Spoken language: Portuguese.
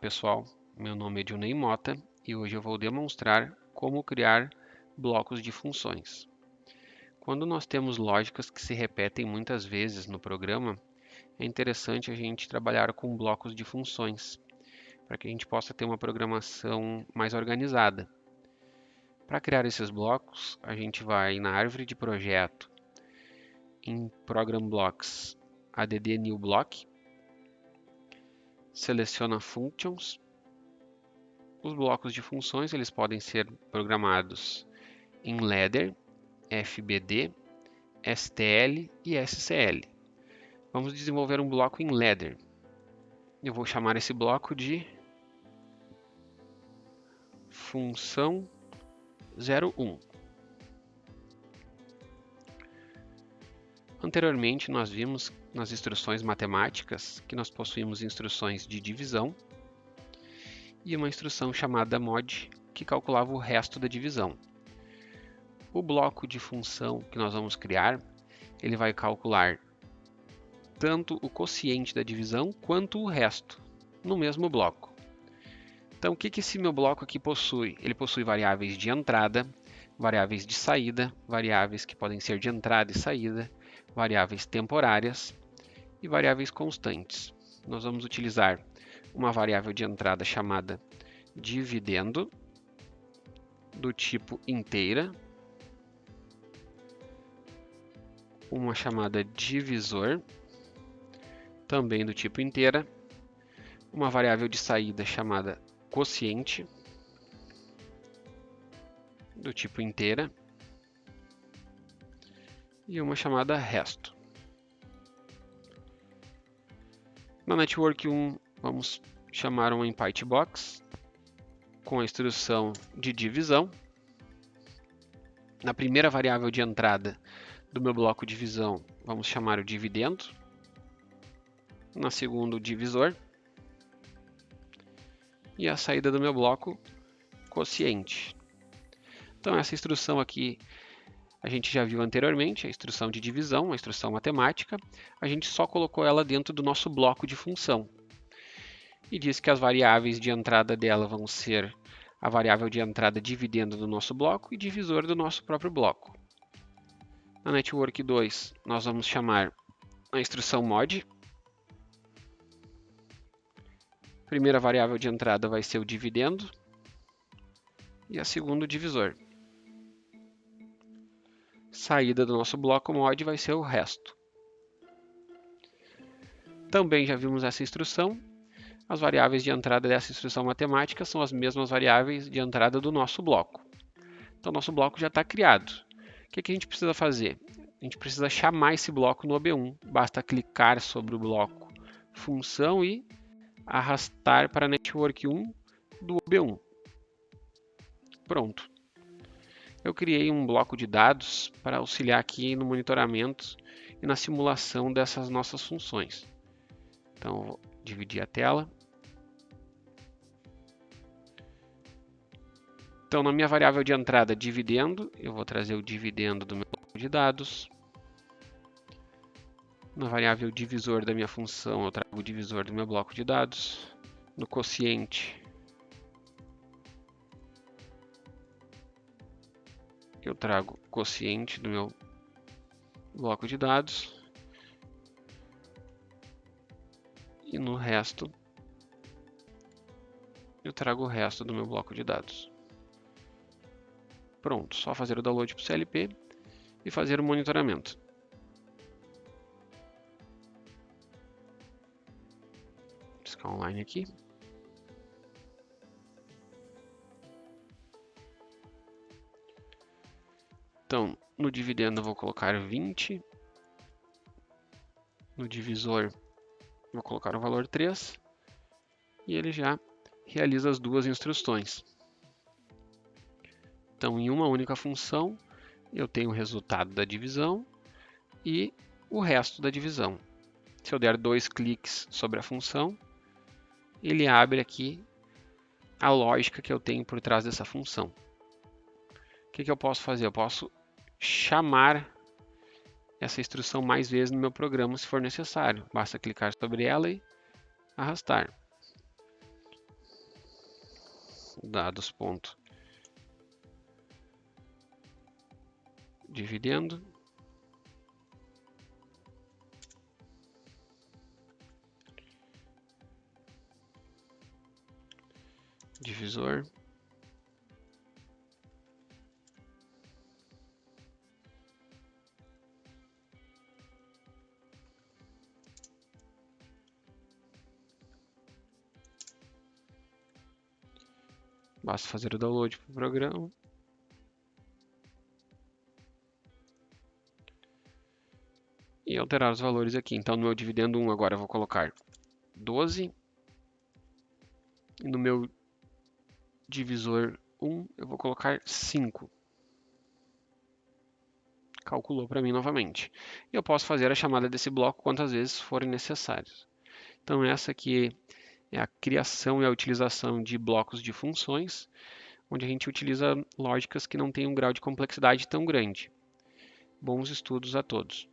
pessoal, meu nome é Dionei Mota e hoje eu vou demonstrar como criar blocos de funções. Quando nós temos lógicas que se repetem muitas vezes no programa, é interessante a gente trabalhar com blocos de funções, para que a gente possa ter uma programação mais organizada. Para criar esses blocos, a gente vai na árvore de projeto, em Program Blocks, add new block, seleciona Functions. Os blocos de funções eles podem ser programados em ladder, FBD, STL e SCL. Vamos desenvolver um bloco em ladder. Eu vou chamar esse bloco de função 01. Anteriormente nós vimos nas instruções matemáticas que nós possuímos instruções de divisão e uma instrução chamada mod que calculava o resto da divisão. O bloco de função que nós vamos criar, ele vai calcular tanto o quociente da divisão quanto o resto no mesmo bloco. Então, o que esse meu bloco aqui possui? Ele possui variáveis de entrada, variáveis de saída, variáveis que podem ser de entrada e saída, variáveis temporárias e variáveis constantes. Nós vamos utilizar uma variável de entrada chamada dividendo, do tipo inteira, uma chamada divisor, também do tipo inteira, uma variável de saída chamada quociente, do tipo inteira, e uma chamada resto. Na network 1, vamos chamar uma empty box com a instrução de divisão. Na primeira variável de entrada do meu bloco divisão, vamos chamar o dividendo. Na segunda, o divisor. E a saída do meu bloco, quociente. Então, essa instrução aqui a gente já viu anteriormente, a instrução de divisão, a instrução matemática. A gente só colocou ela dentro do nosso bloco de função. E diz que as variáveis de entrada dela vão ser a variável de entrada dividendo do nosso bloco e divisor do nosso próprio bloco. Na network 2, nós vamos chamar a instrução mod. Primeira variável de entrada vai ser o dividendo e a segunda o divisor. Saída do nosso bloco mod vai ser o resto. Também já vimos essa instrução. As variáveis de entrada dessa instrução matemática são as mesmas variáveis de entrada do nosso bloco. Então, nosso bloco já está criado. O que a gente precisa fazer? A gente precisa chamar esse bloco no OB1. Basta clicar sobre o bloco função e arrastar para a network 1 do OB1. Pronto. Eu criei um bloco de dados para auxiliar aqui no monitoramento e na simulação dessas nossas funções. Então, eu vou dividir a tela. Então, na minha variável de entrada dividendo, eu vou trazer o dividendo do meu bloco de dados. Na variável divisor da minha função, eu trago o divisor do meu bloco de dados. No quociente, eu trago o quociente do meu bloco de dados. E no resto, eu trago o resto do meu bloco de dados. Pronto, só fazer o download para o CLP e fazer o monitoramento. Vou ficar online aqui. Então, no dividendo eu vou colocar 20. No divisor vou colocar o valor 3. E ele já realiza as duas instruções. Então, em uma única função, eu tenho o resultado da divisão e o resto da divisão. Se eu der 2 cliques sobre a função, ele abre aqui a lógica que eu tenho por trás dessa função. O que eu posso fazer? Eu posso chamar essa instrução mais vezes no meu programa se for necessário. Basta clicar sobre ela e arrastar. dados ponto dividendo, divisor, basta fazer o download para o programa. E alterar os valores aqui. Então, no meu dividendo 1 agora eu vou colocar 12. E no meu divisor 1 eu vou colocar 5. Calculou para mim novamente. E eu posso fazer a chamada desse bloco quantas vezes forem necessárias. Então, essa aqui é a criação e a utilização de blocos de funções, onde a gente utiliza lógicas que não têm um grau de complexidade tão grande. Bons estudos a todos!